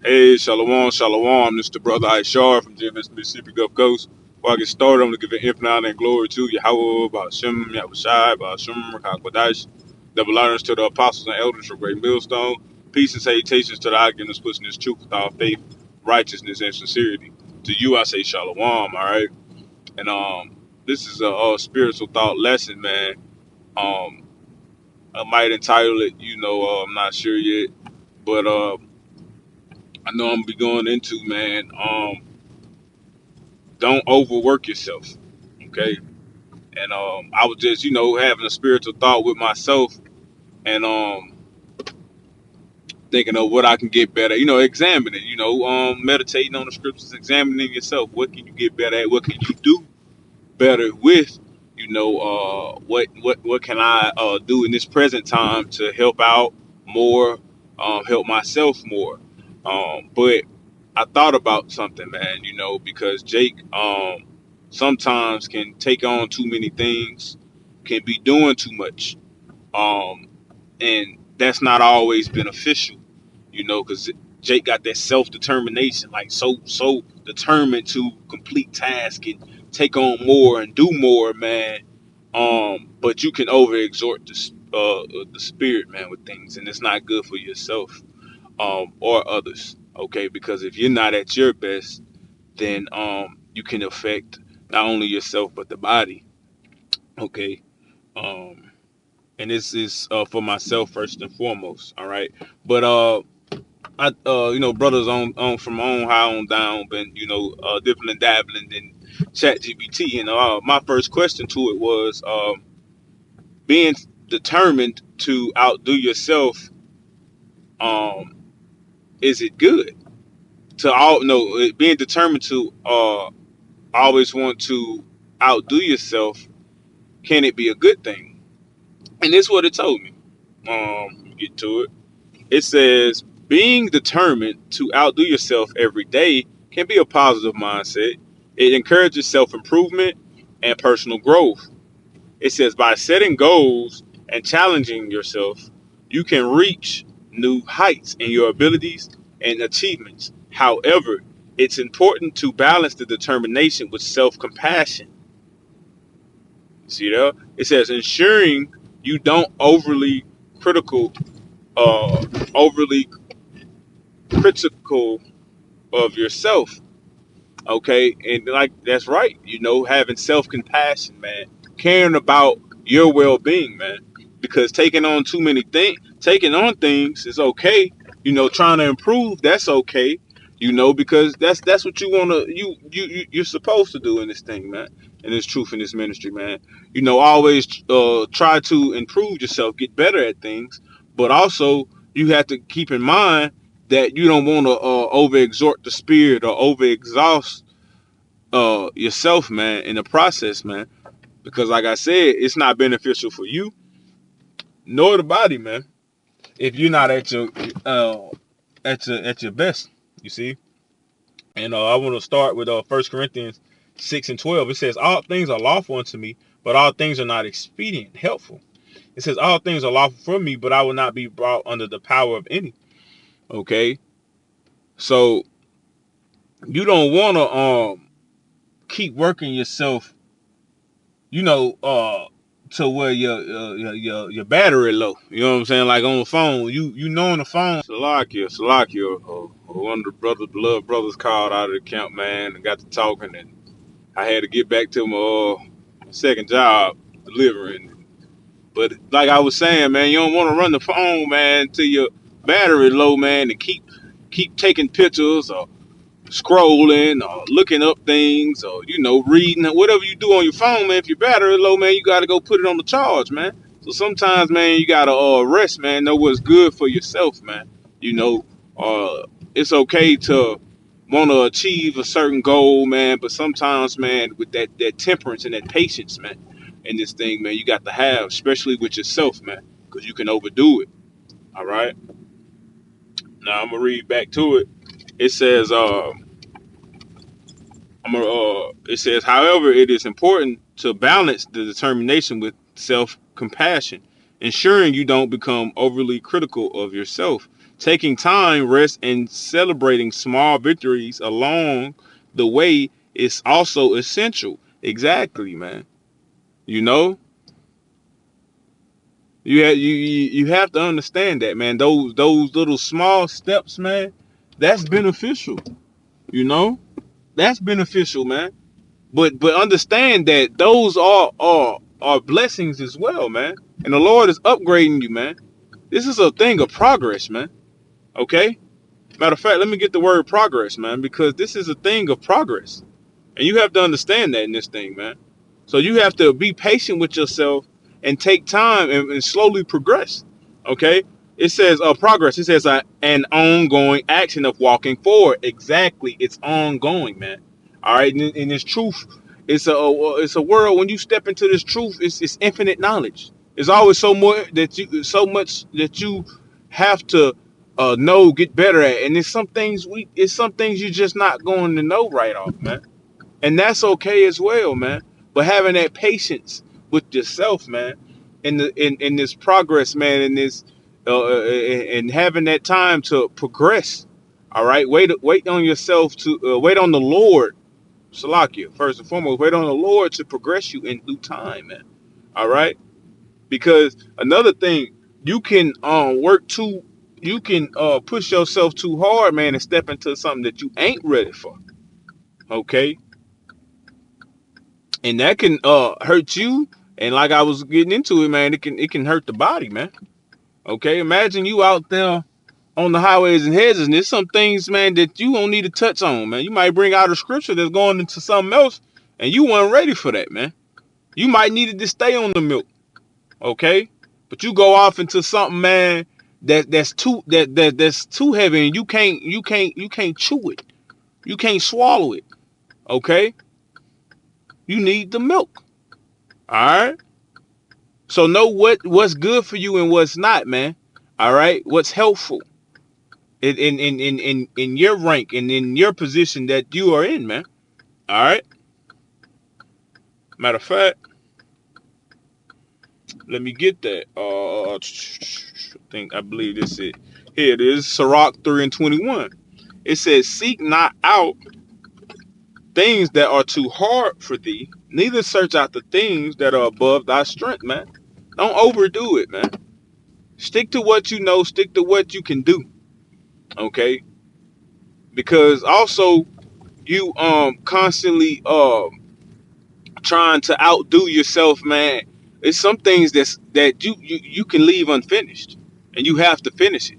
Hey, Shalom, Shalom. This is the brother Ishar from GMS Mississippi Gulf Coast. Before I get started, I'm going to give an infinite honor and glory to Yahweh, Ba'ashem, Yahushai, Ba'ashem, Rakakwadash, double honors to the apostles and elders from Great Millstone. Peace and salutations to the arguments pushing this truth with our faith, righteousness, and sincerity. To you, I say Shalom, all right? And this is a spiritual thought lesson, man. Um, I might entitle it, I'm not sure yet, but I know I'm gonna be going into, man. Don't overwork yourself, okay? And I was just, having a spiritual thought with myself, and thinking of what I can get better. Examining. Meditating on the scriptures, examining yourself. What can you get better at? What can you do better with? What can I do in this present time to help out more, help myself more? But I thought about something, man, because Jake sometimes can take on too many things, can be doing too much. Um, and that's not always beneficial, because Jake got that self-determination, like so determined to complete tasks and take on more and do more, man. But you can overexert the spirit, man, with things, and it's not good for yourself or others. Okay, because if you're not at your best, then you can affect not only yourself but the body. Okay, um, and this is for myself first and foremost. All right, but brothers on from on high on down been dipping and dabbling in Chat GPT, and my first question to it was being determined to outdo yourself. Um, is it good to all no being determined to always want to outdo yourself? Can it be a good thing? And this is what it told me. Get to it. It says being determined to outdo yourself every day can be a positive mindset. It encourages self-improvement and personal growth. It says by setting goals and challenging yourself, you can reach new heights in your abilities and achievements. However, it's important to balance the determination with self-compassion. See there? It says ensuring you don't critical, overly critical of yourself. Okay, and like that's right. Having self-compassion, man, caring about your well-being, man. Because taking on things is okay. Trying to improve, that's okay. Because that's what you wanna you're supposed to do in this thing, man. And it's truth in this ministry, man. Always try to improve yourself, get better at things, but also you have to keep in mind that you don't want to overexert the spirit or overexhaust yourself, man, in the process, man. Because like I said, it's not beneficial for you nor the body, man. If you're not at your best, you see. And I want to start with 1 Corinthians 6:12. It says, "All things are lawful unto me, but all things are not expedient, helpful." It says, "All things are lawful for me, but I will not be brought under the power of any." Okay, so you don't want to keep working yourself, to where your battery low. You know what I'm saying? Like on the phone, on the phone. Salakia. One of the beloved brothers called out of the camp, man, and got to talking, and I had to get back to my second job delivering. But like I was saying, man, you don't want to run the phone, man, till your battery low, man, and keep taking pictures or scrolling or looking up things or reading whatever you do on your phone, man. If your battery low, man, you got to go put it on the charge, man. So sometimes, man, you got to rest, man. Know what's good for yourself, man. It's okay to want to achieve a certain goal, man, but sometimes, man, with that temperance and that patience, man, in this thing, man, you got to have, especially with yourself, man, because you can overdo it. All right, now I'm gonna read back to it. It says it says, however, it is important to balance the determination with self-compassion, ensuring you don't become overly critical of yourself. Taking time, rest, and celebrating small victories along the way is also essential. Exactly, man. You know, you have to understand that, man. Those little small steps, man, that's beneficial. You know, that's beneficial, man. But understand that those are blessings as well, man. And the Lord is upgrading you, man. This is a thing of progress, man. Okay. Matter of fact, let me get the word progress, man, because this is a thing of progress. And you have to understand that in this thing, man. So you have to be patient with yourself and take time and slowly progress. Okay? It says progress. It says an ongoing action of walking forward. Exactly. It's ongoing, man. All right. And this truth, it's a world when you step into this truth, it's infinite knowledge. It's always so much that you have to know, get better at. And it's some things you're just not going to know right off, man, and that's okay as well, man. But having that patience with yourself, man, in this progress, man, in this and having that time to progress. All right, wait on yourself to wait on the Lord, Salakia. First and foremost, wait on the Lord to progress you in due time, man. All right, because another thing, you can work too. You can push yourself too hard, man, and step into something that you ain't ready for. Okay, and that can hurt you. And like I was getting into it, man, it can hurt the body, man. Okay, imagine you out there on the highways and hedges, and there's some things, man, that you don't need to touch on, man. You might bring out a scripture that's going into something else, and you weren't ready for that, man. You might need to stay on the milk, okay? But you go off into something, man, that's too heavy, and you can't chew it, you can't swallow it, okay? You need the milk, all right? So know what's good for you and what's not, man. All right, what's helpful in your rank and in your position that you are in, man. All right. Matter of fact, let me get that. I believe this is here. It is Sirach 3:21. It says, "Seek not out things that are too hard for thee, neither search out the things that are above thy strength, man." Don't overdo it, man. Stick to what you know. Stick to what you can do. Okay, because also you constantly trying to outdo yourself, man. It's some things that you can leave unfinished, and you have to finish it.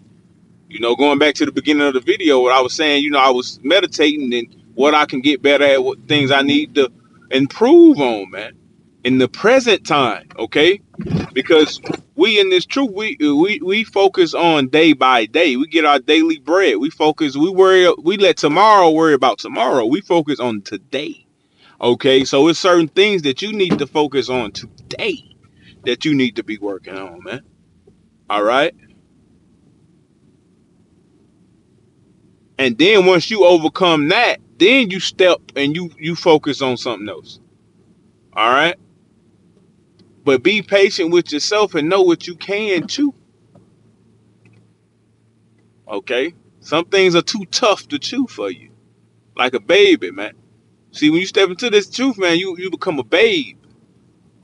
Going back to the beginning of the video, what I was saying, I was meditating and what I can get better at, what things I need to improve on, man, in the present time. Okay, because we in this truth, we focus on day by day. We get our daily bread. We let tomorrow worry about tomorrow. We focus on today. Okay, so it's certain things that you need to focus on today that you need to be working on, man. All right, and then once you overcome that, then you step and you focus on something else. All right, but be patient with yourself and know what you can chew. Okay, some things are too tough to chew for you, like a baby, man. See, when you step into this truth, man, you become a babe,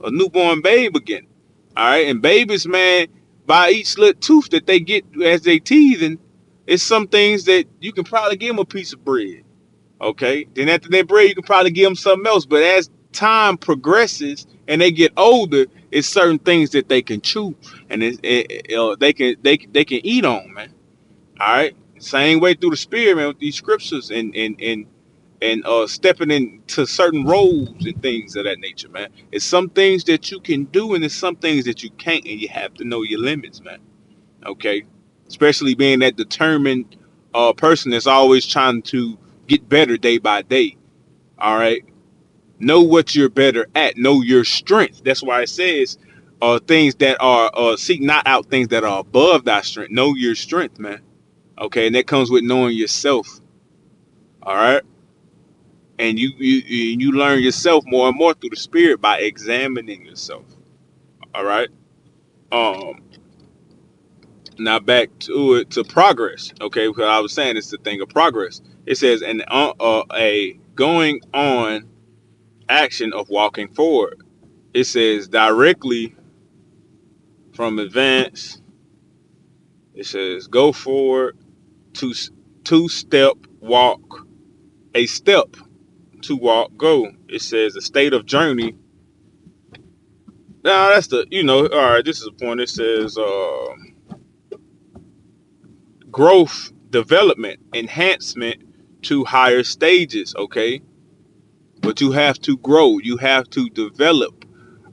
a newborn babe again. All right, and babies, man, by each little tooth that they get as they teething, it's some things that you can probably give them a piece of bread. Okay, then after that bread, you can probably give them something else. But as time progresses and they get older, it's certain things that they can chew and they can eat on, man. All right, same way through the spirit, man, with these scriptures and stepping into certain roles and things of that nature, man. It's some things that you can do and it's some things that you can't, and you have to know your limits, man. Okay, especially being that determined person that's always trying to get better day by day. All right, know what you're better at, know your strength. That's why it says things that are seek not out things that are above thy strength. Know your strength, man. Okay, and that comes with knowing yourself. All right, and you learn yourself more and more through the spirit by examining yourself. All right. um Now back to it to progress. Okay, because I was saying it's the thing of progress. It says a going on action of walking forward. It says directly from advance. It says go forward, two two step walk, a step to walk, go. It says a state of journey. Now that's the all right. This is a point. It says growth, development, enhancement to higher stages. Okay, but you have to grow. You have to develop.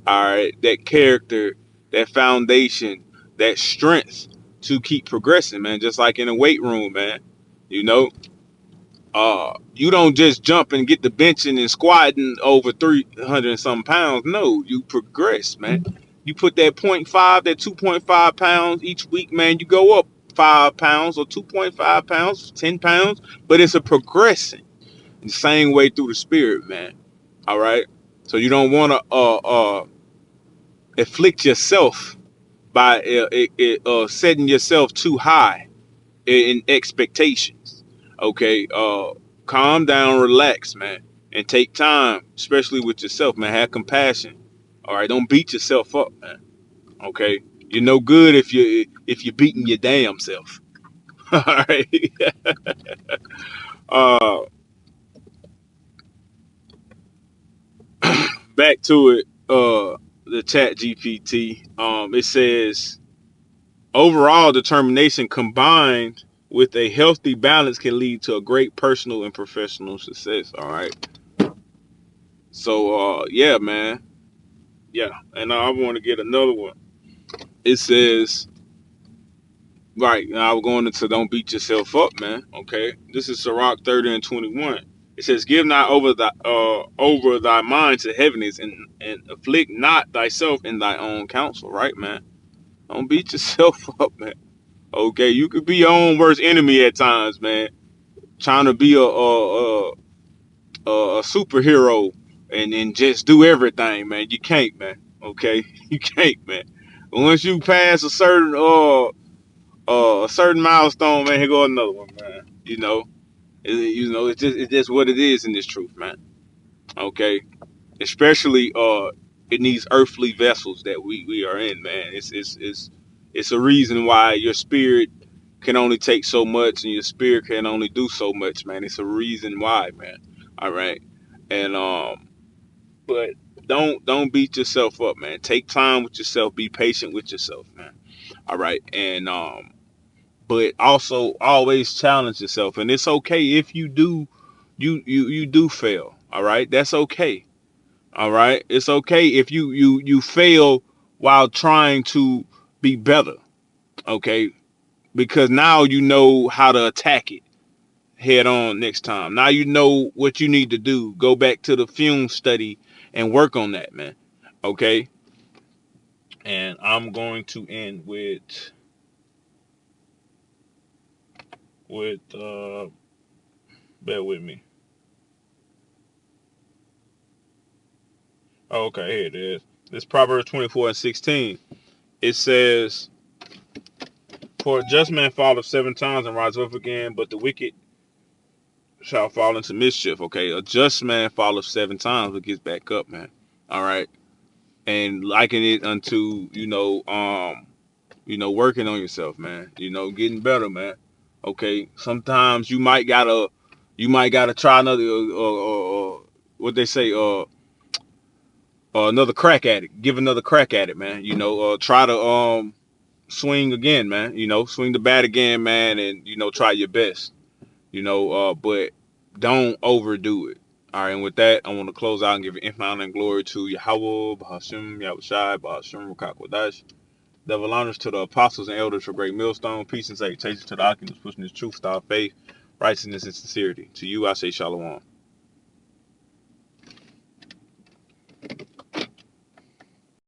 All right, that character, that foundation, that strength to keep progressing, man. Just like in a weight room, man. You know, you don't just jump and get the benching and squatting over 300 and some pounds. No, you progress, man. You put that point 0.5, that 2.5 pounds each week, man. You go up 5 pounds or 2.5 pounds, 10 pounds, but it's a progression. The same way through the spirit, man. All right. So you don't want to afflict yourself by setting yourself too high in expectations. Okay, calm down, relax, man, and take time, especially with yourself, man. Have compassion. All right, don't beat yourself up, man. Okay, you're no good if you're beating your damn self. All right. uh, Back to it. The Chat GPT. It says overall determination combined with a healthy balance can lead to a great personal and professional success. All right. So yeah, man. Yeah. And I want to get another one. It says right, now we're going into don't beat yourself up, man. Okay. This is Sirach 30 and 21. It says, give not over thy mind to heaviness and afflict not thyself in thy own counsel, right, man? Don't beat yourself up, man. Okay, you could be your own worst enemy at times, man. Trying to be a superhero and just do everything, man. You can't, man. Okay, you can't, man. Once you pass a certain milestone, man, here go another one, man. It's just what it is in this truth, man. Okay, especially in these earthly vessels that we are in, man. It's a reason why your spirit can only take so much and your spirit can only do so much, man. It's a reason why, man. All right. And but don't beat yourself up, man. Take time with yourself, be patient with yourself, man. All right. And but also always challenge yourself. And it's okay if you do fail. All right? That's okay. All right? It's okay if you fail while trying to be better. Okay? Because now you know how to attack it head on next time. Now you know what you need to do. Go back to the film study and work on that, man. Okay? And I'm going to end with bear with me. Oh, okay, here it is. This Proverbs 24 and 16. It says, for a just man falleth 7 times and rise up again, but the wicked shall fall into mischief. Okay, a just man falleth 7 times but gets back up, man. All right. And liken it unto, working on yourself, man. Getting better, man. Okay. Sometimes you might gotta try another what they say, another crack at it. Give another crack at it, man. Try to swing again, man. Swing the bat again, man, and try your best. But don't overdo it. All right, and with that, I want to close out and give infinite honor and glory to Yahweh, Bahashim, Yahushai, Bahashim, Rukakwadash. Devil honors to the apostles and elders for great millstone. Peace and salutations to the occupants pushing this truth, style, faith, righteousness, and sincerity. To you, I say shalom.